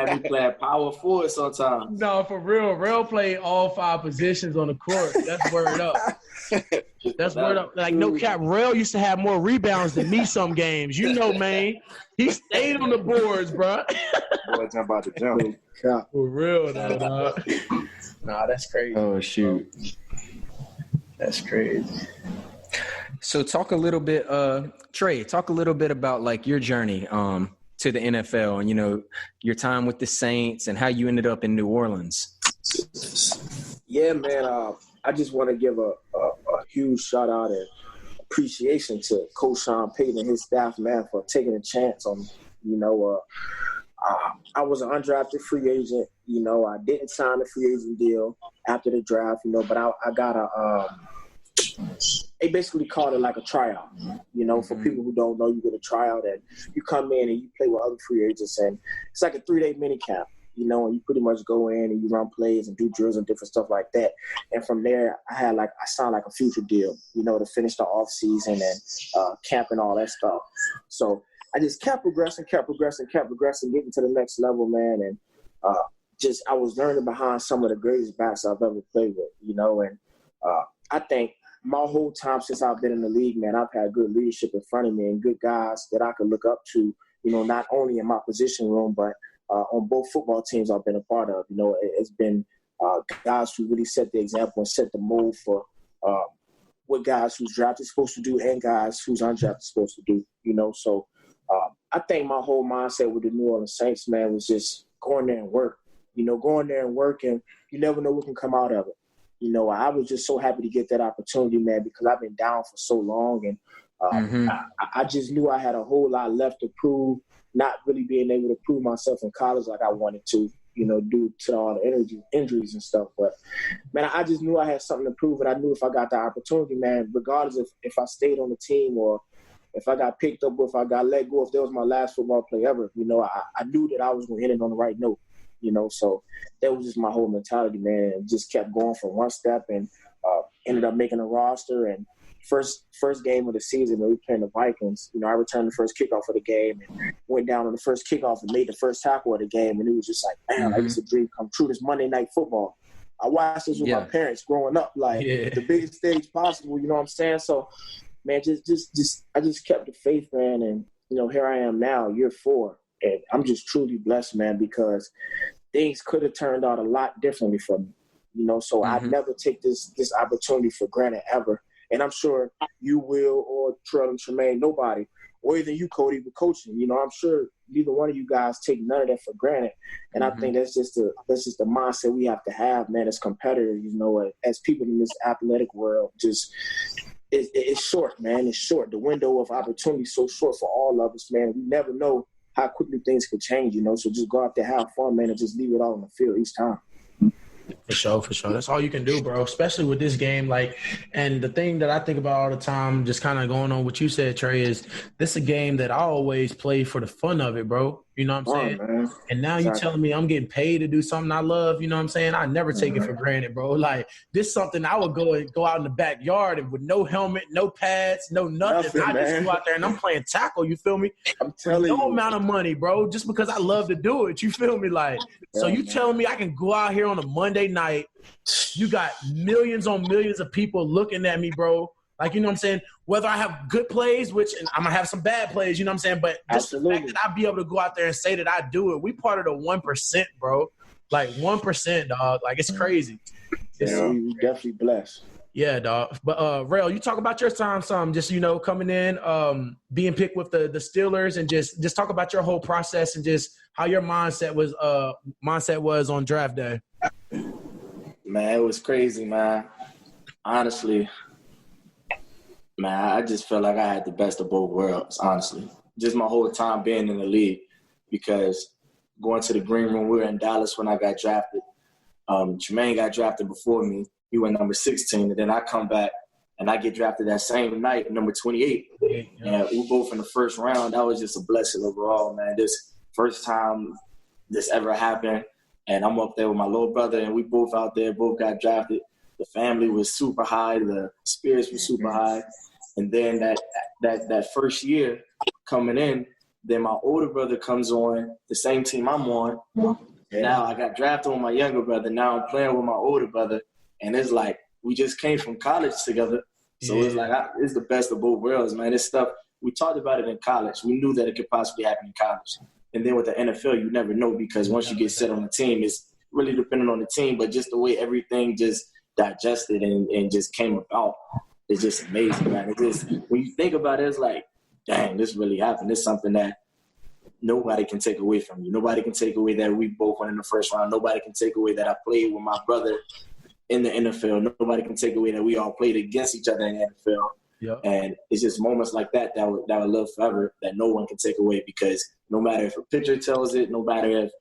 had me playing power forward sometimes. No, for real. Rail played all 5 positions on the court. That's word up. That's word up. Like, no cap. Rail used to have more rebounds than me some games. You know, man. He stayed on the boards, bro. Boy, talking about the jump. For real, though, dog. Nah, that's crazy. Oh, shoot. That's crazy. So talk a little bit, Trey, talk a little bit about like your journey to the NFL and, you know, your time with the Saints and how you ended up in New Orleans. Yeah, man. I just want to give a huge shout out and appreciation to Coach Sean Payton and his staff, man, for taking a chance on, you know, I was an undrafted free agent. You know, I didn't sign a free agent deal after the draft, you know, but I got they basically called it like a tryout. You know, for people who don't know, you get a tryout and you come in and you play with other free agents, and it's like a 3-day mini camp. You know, and you pretty much go in and you run plays and do drills and different stuff like that. And from there, I signed like a future deal, you know, to finish the off season and camp and all that stuff. So I just kept progressing, getting to the next level, man. And I was learning behind some of the greatest backs I've ever played with, you know. And I think my whole time since I've been in the league, man, I've had good leadership in front of me and good guys that I could look up to, you know, not only in my position room, but on both football teams I've been a part of. You know, it's been guys who really set the example and set the mold for what guys who's drafted supposed to do and guys who's undrafted supposed to do, you know. So I think my whole mindset with the New Orleans Saints, man, was just going there and work. You know, going there and work, and you never know what can come out of it. You know, I was just so happy to get that opportunity, man, because I've been down for so long, and I just knew I had a whole lot left to prove, not really being able to prove myself in college like I wanted to, you know, due to all the injuries and stuff. But, man, I just knew I had something to prove, and I knew if I got the opportunity, man, regardless if I stayed on the team or if I got picked up or if I got let go, if that was my last football play ever, you know, I knew that I was going to end it on the right note, you know. So that was just my whole mentality, man, and just kept going from one step and ended up making a roster. And first game of the season when we were playing the Vikings, you know, I returned the first kickoff of the game and went down on the first kickoff and made the first tackle of the game. And it was just like, man, like it's a dream come true. This Monday Night Football. I watched this with my parents growing up, like the biggest stage possible, you know what I'm saying? So, man, I just kept the faith, man. And, you know, here I am now, year 4. And I'm just truly blessed, man, because things could have turned out a lot differently for me, you know. So I never take this opportunity for granted ever. And I'm sure you will, or Trell and Tremaine, nobody, or even you, Cody, with coaching. You know, I'm sure neither one of you guys take none of that for granted. And I think that's just the mindset we have to have, man, as competitors, you know, as people in this athletic world. Just it's short, man. It's short. The window of opportunity is so short for all of us, man. We never know how quickly things could change, you know. So just go out there, have fun, man, and just leave it all on the field each time. For sure. That's all you can do, bro, especially with this game. Like, and the thing that I think about all the time, just kind of going on what you said, Trey, is this is a game that I always play for the fun of it, bro. You know what I'm saying? Man. And now you telling me I'm getting paid to do something I love, you know what I'm saying? I never take it for granted, bro. Like, this is something I would go out in the backyard and with no helmet, no pads, no nothing. I just go out there and I'm playing tackle, you feel me? I'm telling you. No amount of money, bro, just because I love to do it, you feel me? Like, so you telling me I can go out here on a Monday night, you got millions on millions of people looking at me, bro. Like, you know what I'm saying? Whether I have good plays, which and I'm going to have some bad plays, you know what I'm saying? But just the fact that I be able to go out there and say that I do it, we part of the 1%, bro. Like 1%, dog. Like, it's crazy. Yeah, we definitely blessed. Yeah, dog. But, Rail, you talk about your time some, just, you know, coming in, being picked with the Steelers, and just talk about your whole process and just how your mindset was on draft day. Man, it was crazy, man. Honestly, man, I just felt like I had the best of both worlds, honestly. Just my whole time being in the league, because going to the green room, we were in Dallas when I got drafted. Tremaine got drafted before me. He went number 16, and then I come back, and I get drafted that same night, number 28. And we both in the first round. That was just a blessing overall, man. This first time this ever happened, and I'm up there with my little brother, and we both out there, both got drafted. The family was super high. The spirits were super high. And then that first year coming in, Then my older brother comes on the same team I'm on. Now I got drafted with my younger brother. Now I'm playing with my older brother. And it's like, we just came from college together. So it's like, it's the best of both worlds, man. It's stuff, we talked about it in college. We knew that it could possibly happen in college. And then with the NFL, you never know, because once you get set on the team, it's really dependent on the team. But just the way everything just digested and just came about, it's just amazing, man. It just, when you think about it, it's like, dang, this really happened. It's something that nobody can take away from you. Nobody can take away that we both went in the first round. Nobody can take away that I played with my brother in the NFL. Nobody can take away that we all played against each other in the NFL. Yep. And it's just moments like that would live forever, that no one can take away, because no matter if a picture tells it, no matter if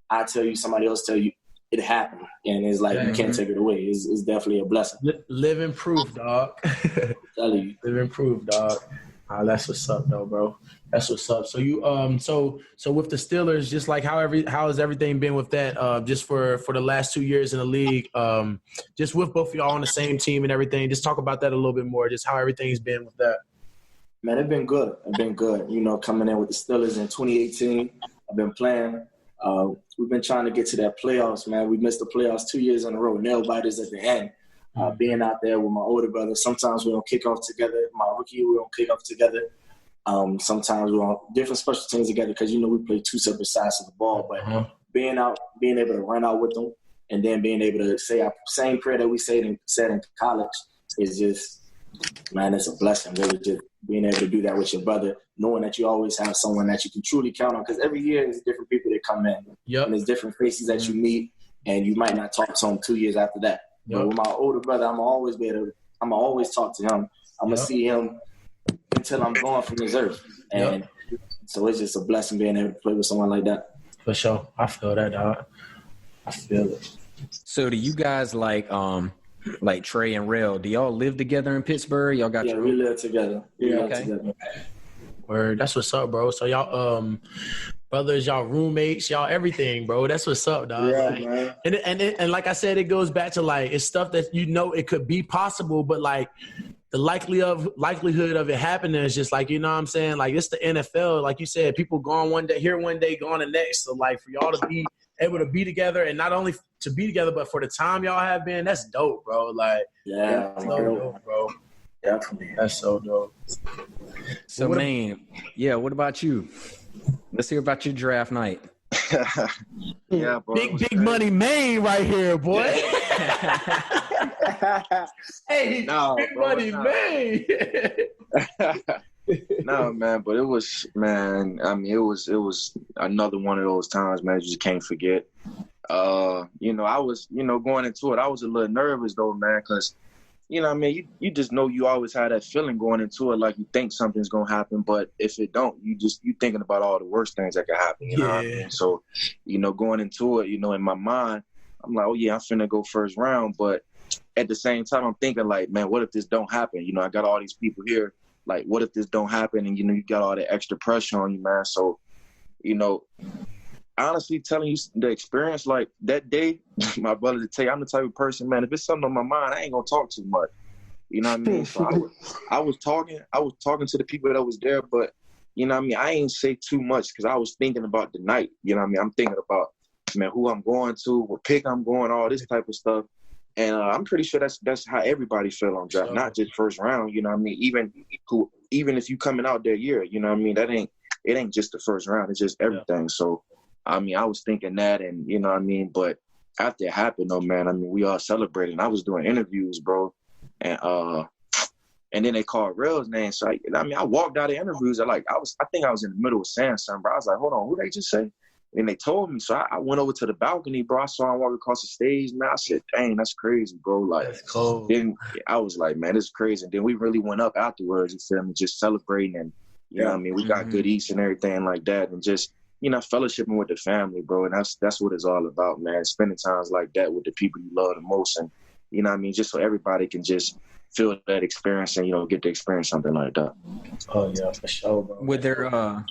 I tell you, somebody else tell you, it happened. And it's like, you can't take it away. It's definitely a blessing. Living proof, dog. Tell you. Living proof, dog. That's what's up, though, bro. That's what's up. So you, so with the Steelers, just like how has everything been with that? Just for the last 2 years in the league, just with both of y'all on the same team and everything. Just talk about that a little bit more. Just how everything's been with that. Man, it's been good. It's been good. You know, coming in with the Steelers in 2018, I've been playing. We've been trying to get to that playoffs, man. We missed the playoffs 2 years in a row. Nail biters at the end. Being out there with my older brother, sometimes we don't kick off together. My rookie year, we don't kick off together. Sometimes we're on different special teams together, because, you know, we play two separate sides of the ball. But being able to run out with them, and then being able to say our same prayer that we said in college is just, man, it's a blessing, really, just being able to do that with your brother, knowing that you always have someone that you can truly count on. Because every year there's different people that come in. Yep. And there's different faces that you meet, and you might not talk to them 2 years after that. Yep. But with my older brother, I'm always talk to him. I'm going to see him until I'm gone from this earth. And so it's just a blessing being able to play with someone like that. For sure. I feel that, dog. I feel it. So do you guys like Trey and Rel, do y'all live together in Pittsburgh? Y'all got we live together. Word, that's what's up, bro. So y'all brothers, y'all roommates, y'all everything, bro. That's what's up, dog. Yeah, like, man. And like I said, it goes back to like, it's stuff that you know it could be possible, but like the likelihood of it happening is just like, you know what I'm saying? Like, it's the NFL. Like you said, people gone one day, here one day, gone the next. So like, for y'all to be able to be together, and not only to be together, but for the time y'all have been, that's dope, bro. Like, that's so dope, bro. Definitely. That's so dope. So, what about you? Let's hear about your draft night. Yeah, bro. Big money Maine right here, boy. Hey, big money Maine. No, man, but it was another one of those times, man, you just can't forget. You know, I was, going into it, I was a little nervous though, man, because, you just know you always have that feeling going into it, like you think something's gonna happen, but if it don't, you thinking about all the worst things that could happen. You know what I mean? So, going into it, in my mind, I'm like, oh yeah, I'm finna go first round, but at the same time, I'm thinking like, man, what if this don't happen? I got all these people here. Like, what if this don't happen? And, you got all that extra pressure on you, man. So, honestly telling you the experience, like that day, my brother to tell you, I'm the type of person, man, if it's something on my mind, I ain't going to talk too much. You know what I mean? So I was talking to the people that was there, but, I ain't say too much because I was thinking about the night. You know what I mean? I'm thinking about, man, who I'm going to, what pick I'm going, all this type of stuff. And I'm pretty sure that's how everybody felt on draft, not just first round. You know what I mean? Even if you coming out that year, you know what I mean? It ain't just the first round. It's just everything. Yeah. So, I was thinking that, and you know what I mean? But after it happened, though, man, we all celebrated. I was doing interviews, bro. And then they called Rel's name. So, I walked out of interviews. I think I was in the middle of saying something, bro. I was like, hold on, who they just say? And they told me. So I went over to the balcony, bro. I saw him walk across the stage, man. I said, dang, that's crazy, bro. Like, that's cool. Then I was like, man, this is crazy. And then we really went up afterwards, you feel me, just celebrating. And, you know what I mean? We got good eats and everything like that. And just, fellowshipping with the family, bro. And that's what it's all about, man. Spending times like that with the people you love the most. And, you know what I mean? Just so everybody can just feel that experience and, get to experience something like that. Oh, yeah, for sure, bro.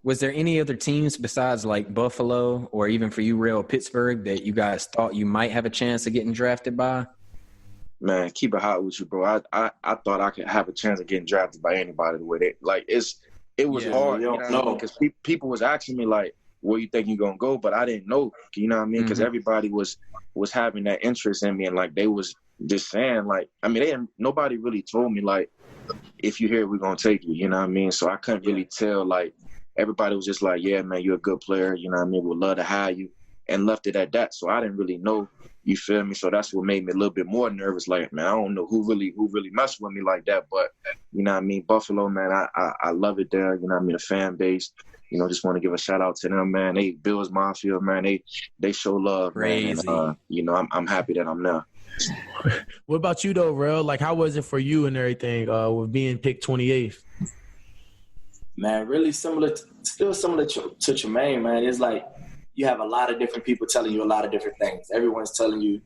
Was there any other teams besides like Buffalo or even for you, Rel, Pittsburgh, that you guys thought you might have a chance of getting drafted by? Man, keep it hot with you, bro. I thought I could have a chance of getting drafted by anybody the way they like. it was hard, you you don't know, know. because people was asking me like, where you think you're gonna go? But I didn't know, you know what I mean? Because everybody was having that interest in me, and like they was just saying like, I mean, nobody really told me like, if you here, we're gonna take you, you know what I mean? So I couldn't really tell. Like everybody was just like, yeah, man, you're a good player, you know what I mean? We'd love to hire you, and left it at that. So I didn't really know. You feel me? So that's what made me a little bit more nervous. Like, man, I don't know who really messed with me like that. But, you know what I mean? Buffalo, man, I love it there. You know what I mean? The fan base, you know, just want to give a shout out to them, man. They Bills Mafia, man. They show love, Crazy. Man. And, you know, I'm happy that I'm there. What about you though, Rel? Like, how was it for you and everything with being picked 28th? Man, really still similar to Tremaine, man. It's like you have a lot of different people telling you a lot of different things. Everyone's telling you,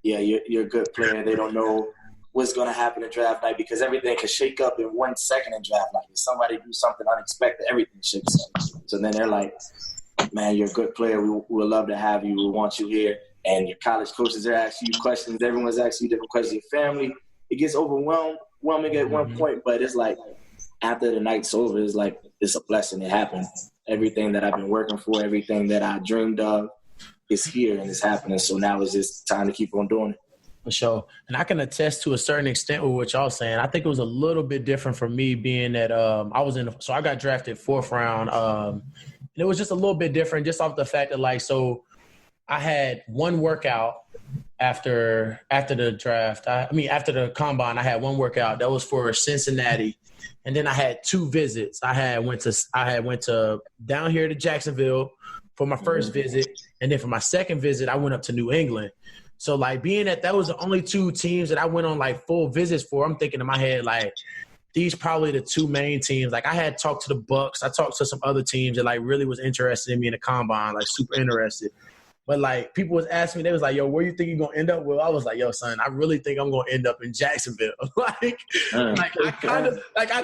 yeah, you're a good player. They don't know what's going to happen in draft night because everything can shake up in 1 second in draft night. If somebody do something unexpected, everything shakes up. So then they're like, man, you're a good player. We would love to have you. We want you here. And your college coaches are asking you questions. Everyone's asking you different questions. Your family, it gets overwhelming at one point, but it's like after the night's over, it's like it's a blessing. It happened. Everything that I've been working for, everything that I dreamed of is here and it's happening. So now it's just time to keep on doing it. For sure. And I can attest to a certain extent with what y'all saying. I think it was a little bit different for me being that I got drafted 4th round. And it was just a little bit different just off the fact that so I had one workout after the draft. After the combine, I had one workout that was for Cincinnati. And then I had 2 visits. I went to down here to Jacksonville for my first visit. And then for my second visit, I went up to New England. So, being that was the only 2 teams that I went on, full visits for, I'm thinking in my head, these probably the 2 main teams. I had talked to the Bucks. I talked to some other teams that, really was interested in me in the combine, super interested. But, people was asking me, they was like, yo, where you think you're going to end up with? I was like, yo, son, I really think I'm going to end up in Jacksonville. I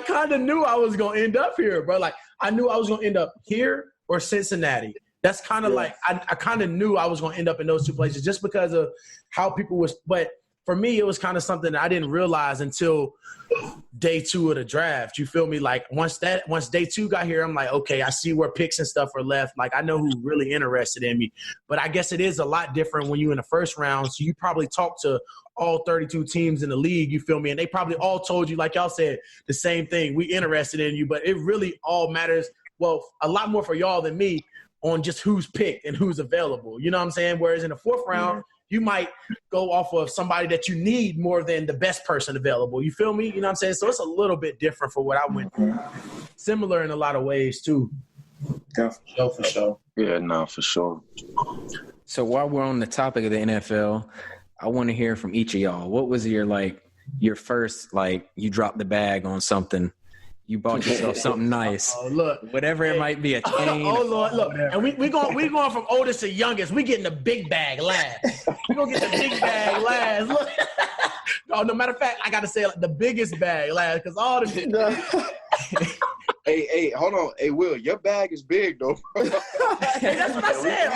kind of knew I was going to end up here, bro. I knew I was going to end up here or Cincinnati. That's kind of I kind of knew I was going to end up in those 2 places just because of how people was. But for me, it was kind of something that I didn't realize until day 2 of the draft. You feel me? Once day 2 got here, I'm like, okay, I see where picks and stuff are left. I know who's really interested in me. But I guess it is a lot different when you're in the first round. So you probably talk to all 32 teams in the league, you feel me? And they probably all told you, like y'all said, the same thing. We interested in you, but it really all matters. Well, a lot more for y'all than me on just who's picked and who's available. You know what I'm saying? Whereas in the 4th round, you might go off of somebody that you need more than the best person available. You feel me? You know what I'm saying? So it's a little bit different for what I went through. Similar in a lot of ways, too. Yeah, for sure. Yeah, no, for sure. So while we're on the topic of the NFL, I want to hear from each of y'all. What was your first, you dropped the bag on something? You bought yourself something nice. Oh, look. Whatever it might be, a chain. Oh, Lord, look. And we going from oldest to youngest. We getting the big bag last. We going to get the big bag last. Look. No matter of fact, I got to say the biggest bag last because all the – Hey, hold on. Hey, Will, your bag is big, though. Hey, that's what I said.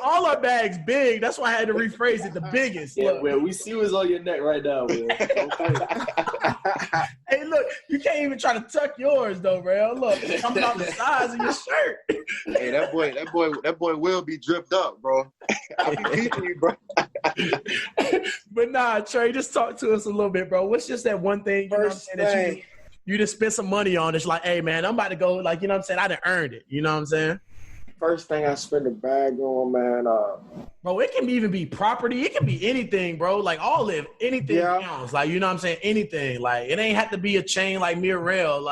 All our bags big. That's why I had to rephrase it. The biggest. Yeah, Will, we see what's on your neck right now, Will. Hey, look, you can't even try to tuck yours, though, bro. Look, it's coming out the size of your shirt. Hey, that boy will be dripped up, bro. I be keeping you, bro. But nah, Trey, just talk to us a little bit, bro. What's just that one thing, that you just spent some money on? It's like, hey, man, I'm about to go, you know what I'm saying? I done earned it. You know what I'm saying? First thing I spent a bag on, man. Bro, it can even be property. It can be anything, bro. Anything else. You know what I'm saying? Anything. It ain't have to be a chain like Mirrell.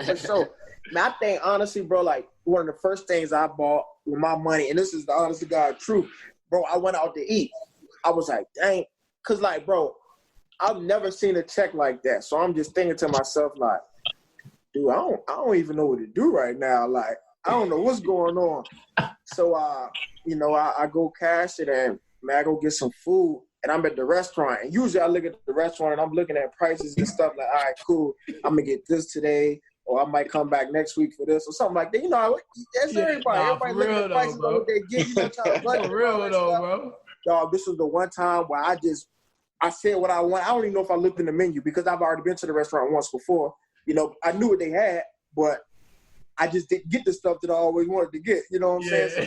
For sure. Man, I think, honestly, bro, one of the first things I bought with my money, and this is the honest to God truth, bro, I went out to eat. I was like, dang. Because, bro, I've never seen a check like that. So I'm just thinking to myself, dude, I don't even know what to do right now. I don't know what's going on. So, I go cash it and, man, I go get some food. And I'm at the restaurant. And usually I look at the restaurant and I'm looking at prices and stuff all right, cool. I'm going to get this today. Or I might come back next week for this or something like that. You know, that's everybody. Everybody looking at prices of what they get. Trying to budget. For real, though, bro. Dog, this was the one time where I said what I want. I don't even know if I looked in the menu because I've already been to the restaurant once before. You know, I knew what they had, but I just didn't get the stuff that I always wanted to get. You know what I'm saying? So